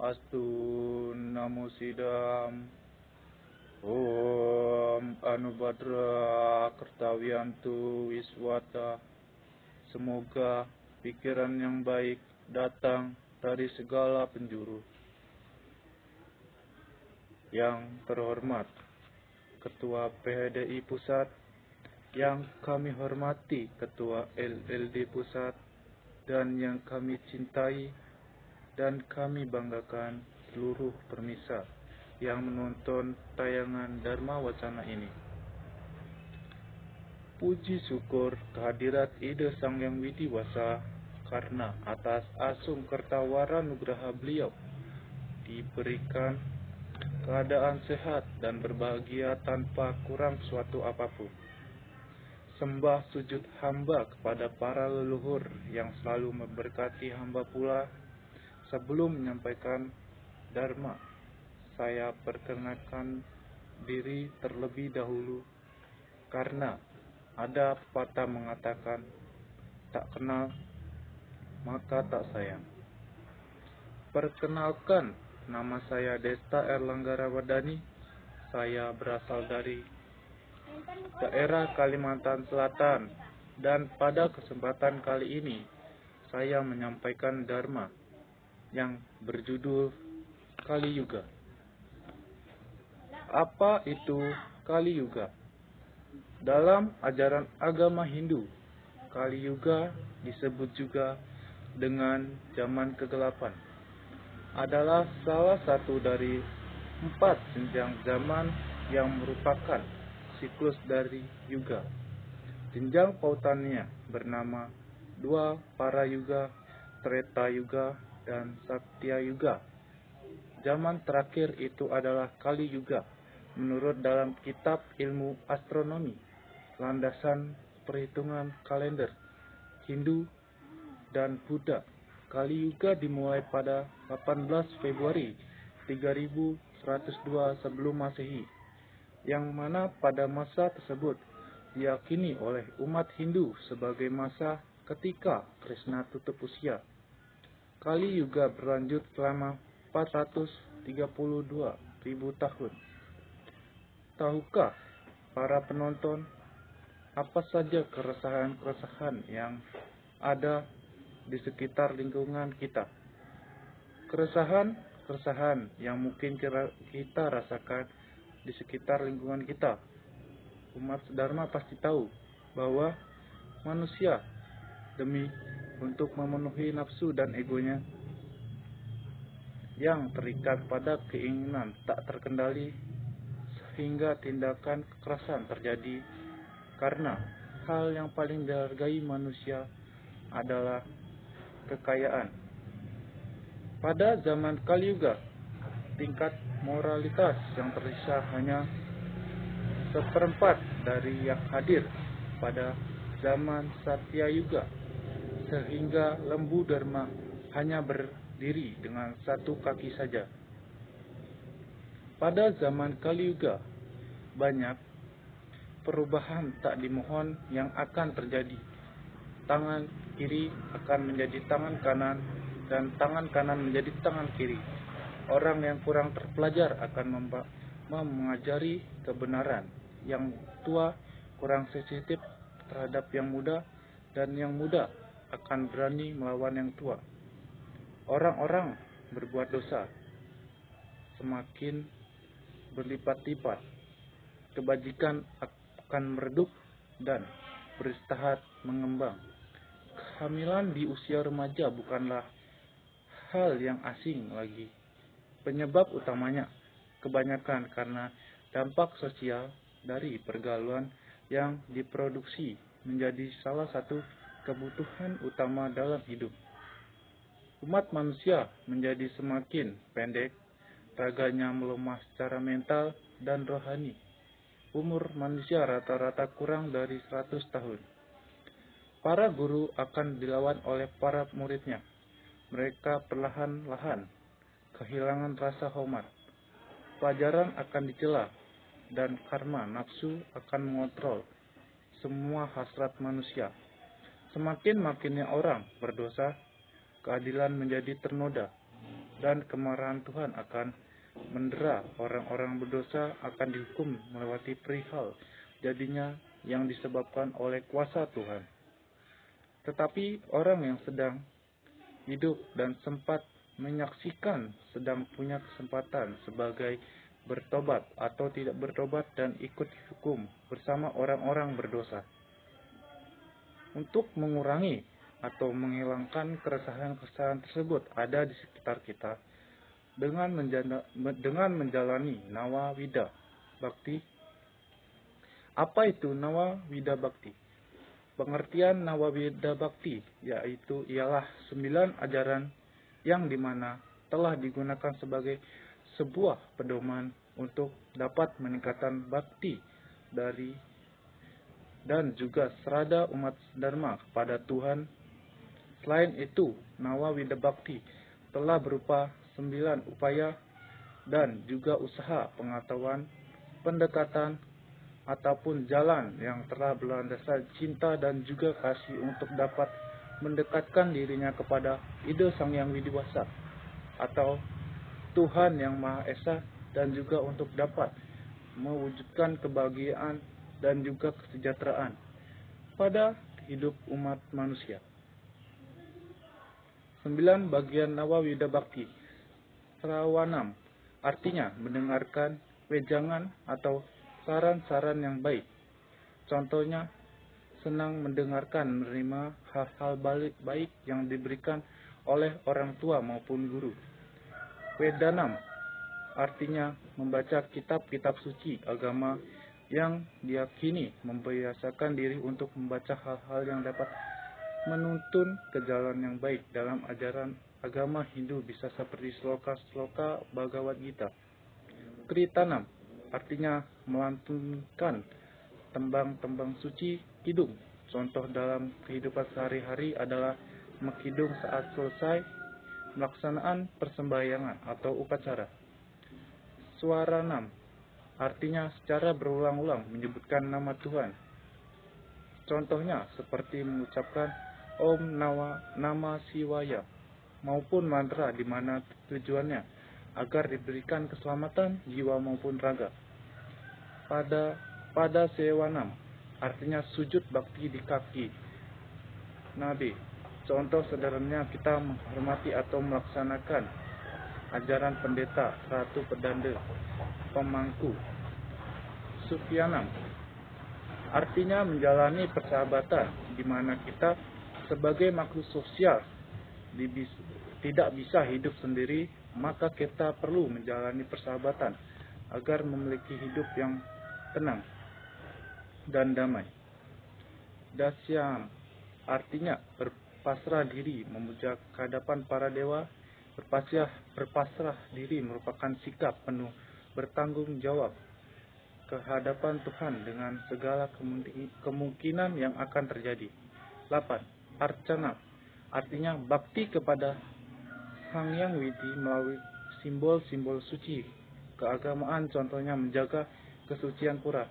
Astu Namo Sidam Om Anubhadra Kertawiantu Wiswata. Semoga pikiran yang baik datang dari segala penjuru. Yang terhormat Ketua PHDI Pusat, yang kami hormati Ketua LLD Pusat, dan yang kami cintai dan kami banggakan seluruh permisa yang menonton tayangan Dharma Wacana ini. Puji syukur kehadirat Ida Sang Yang Widiwasa karena atas asung kertawara nugraha beliau diberikan keadaan sehat dan berbahagia tanpa kurang suatu apapun. Sembah sujud hamba kepada para leluhur yang selalu memberkati hamba pula. Sebelum menyampaikan Dharma, saya perkenalkan diri terlebih dahulu karena ada pepatah mengatakan tak kenal maka tak sayang. Perkenalkan, nama saya Desta Erlangga Ramadhani. Saya berasal dari daerah Kalimantan Selatan, dan pada kesempatan kali ini saya menyampaikan Dharma yang berjudul Kali Yuga. Apa itu Kali Yuga? Dalam ajaran agama Hindu, Kali Yuga disebut juga dengan zaman kegelapan. Adalah salah satu dari 4 jenjang zaman yang merupakan siklus dari Yuga. Jenjang pautannya bernama Dua Para Yuga, Treta Yuga, dan Satya Yuga. Zaman terakhir itu adalah Kali Yuga. Menurut dalam kitab ilmu astronomi, landasan perhitungan kalender Hindu dan Buddha, Kali Yuga dimulai pada 18 Februari 3102 sebelum Masehi, yang mana pada masa tersebut diyakini oleh umat Hindu sebagai masa ketika Krishna tutup usia. Kali Yuga berlanjut selama 432.000 tahun. Tahukah para penonton apa saja keresahan-keresahan yang ada di sekitar lingkungan kita? Keresahan yang mungkin kita rasakan di sekitar lingkungan kita. Umat Dharma pasti tahu bahwa manusia demi untuk memenuhi nafsu dan egonya yang terikat pada keinginan tak terkendali, sehingga tindakan kekerasan terjadi. Karena hal yang paling dihargai manusia adalah kekayaan. Pada zaman Kali Yuga, tingkat moralitas yang tersisa hanya 1/4 dari yang hadir pada zaman Satya Yuga, sehingga lembu Dharma hanya berdiri dengan 1 kaki saja. Pada zaman Kali Yuga, banyak perubahan tak dimohon yang akan terjadi. Tangan kiri akan menjadi tangan kanan, dan tangan kanan menjadi tangan kiri. Orang yang kurang terpelajar akan mengajari kebenaran. Yang tua kurang sensitif terhadap yang muda, dan yang muda akan berani melawan yang tua. Orang-orang berbuat dosa semakin berlipat-lipat. Kebajikan akan meredup dan beristirahat mengembang. Kehamilan di usia remaja bukanlah hal yang asing lagi. Penyebab utamanya kebanyakan karena dampak sosial dari pergaulan yang diproduksi menjadi salah satu kebutuhan utama dalam hidup. Umat manusia menjadi semakin pendek, raganya melemah secara mental dan rohani. Umur manusia rata-rata kurang dari 100 tahun. Para guru akan dilawan oleh para muridnya. Mereka perlahan-lahan kehilangan rasa hormat. Pelajaran akan dicela, dan karma nafsu akan mengontrol semua hasrat manusia. Semakin makinnya orang berdosa, keadilan menjadi ternoda. dan kemarahan Tuhan akan mendera orang-orang berdosa akan dihukum melewati perihal jadinya yang disebabkan oleh kuasa Tuhan. Tetapi orang yang sedang hidup dan sempat menyaksikan sedang punya kesempatan sebagai bertobat atau tidak bertobat dan ikut hukum bersama orang-orang berdosa. Untuk mengurangi atau menghilangkan keresahan-keresahan tersebut ada di sekitar kita dengan menjalani nawawida bakti. Apa itu nawawida bakti? Pengertian nawawida bakti yaitu ialah 9 ajaran yang dimana telah digunakan sebagai sebuah pedoman untuk dapat meningkatkan bakti dari dan juga serada umat Dharma kepada Tuhan. Selain itu, nawawida bakti telah berupa 9 upaya dan juga usaha pengetahuan, pendekatan, ataupun jalan yang telah berlandaskan cinta dan juga kasih untuk dapat mendekatkan dirinya kepada Ide Sang Yang Widiwasa atau Tuhan Yang Maha Esa dan juga untuk dapat mewujudkan kebahagiaan dan juga kesejahteraan pada hidup umat manusia. 9 bagian nawawida bakti. Srawanam artinya mendengarkan wejangan atau saran-saran yang baik. Contohnya, senang mendengarkan menerima hal-hal baik yang diberikan oleh orang tua maupun guru. Wedanam artinya membaca kitab-kitab suci agama yang diyakini membiasakan diri untuk membaca hal-hal yang dapat menuntun ke jalan yang baik dalam ajaran agama Hindu bisa seperti sloka-sloka Bhagavad Gita. Kritanam artinya melantunkan tembang-tembang suci kidung. Contoh dalam kehidupan sehari-hari adalah mengkidung saat selesai melaksanaan persembahyangan atau upacara. Swaranam artinya secara berulang-ulang menyebutkan nama Tuhan. Contohnya seperti mengucapkan Om Nama Shivaya maupun mantra di mana tujuannya agar diberikan keselamatan jiwa maupun raga. Pada Sewanam artinya sujud bakti di kaki Nabi. Contoh sederhananya kita menghormati atau melaksanakan ajaran pendeta, ratu pedanda, pemangku. Sufyanam artinya menjalani persahabatan di mana kita sebagai makhluk sosial tidak bisa hidup sendiri, maka kita perlu menjalani persahabatan agar memiliki hidup yang tenang dan damai. Dasyam artinya berpasrah diri memuja kehadapan para dewa. Berpasrah diri merupakan sikap penuh bertanggung jawab kehadapan Tuhan dengan segala kemungkinan yang akan terjadi. 8. Arcana artinya bakti kepada Sang Yang Widi melalui simbol-simbol suci keagamaan, contohnya menjaga kesucian pura.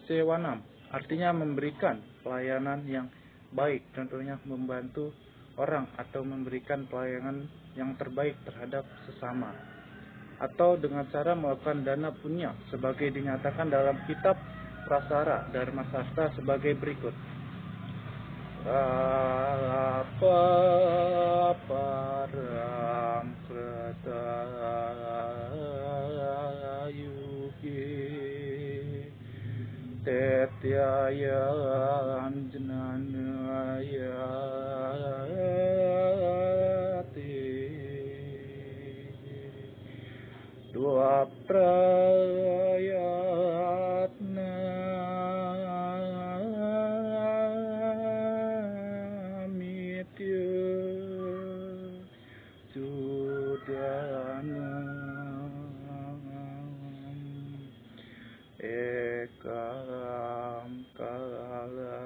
Sewanam artinya memberikan pelayanan yang baik, contohnya membantu orang atau memberikan pelayanan yang terbaik terhadap sesama, atau dengan cara melakukan dana punya sebagai dinyatakan dalam kitab Prasara Dharma Sastra sebagai berikut. Param Kratayuki Tetyaya Anjanaya Dua prayatna mitya sudanam ekam kala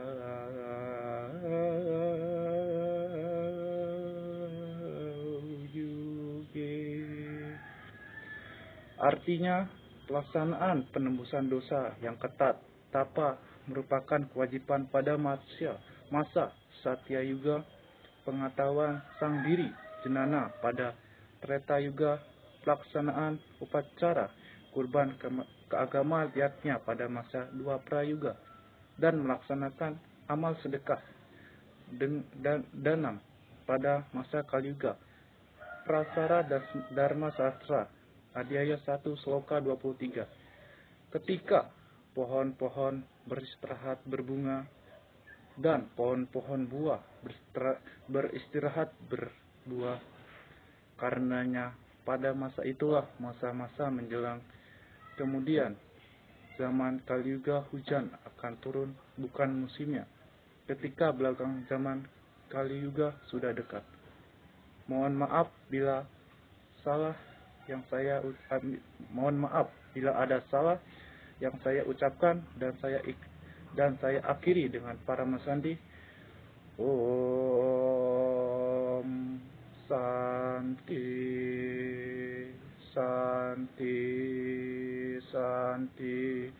artinya pelaksanaan penembusan dosa yang ketat. Tapa merupakan kewajiban pada masa Satya Yuga. Pengetahuan sang diri jenana pada Treta Yuga, pelaksanaan upacara kurban keagamaan pada masa Dua Prayuga, dan melaksanakan amal sedekah dan danam pada masa Kali Yuga. Prasara Dharma Sastra, Adhyaya 1 Sloka 23. Ketika pohon-pohon beristirahat berbunga dan pohon-pohon buah beristirahat berbuah, karenanya pada masa itulah masa-masa menjelang kemudian zaman Kali Yuga hujan akan turun bukan musimnya, ketika belakang zaman Kali Yuga sudah dekat. Mohon maaf bila ada salah yang saya ucapkan, dan saya akhiri dengan para masandi. Om Santi Santi Santi.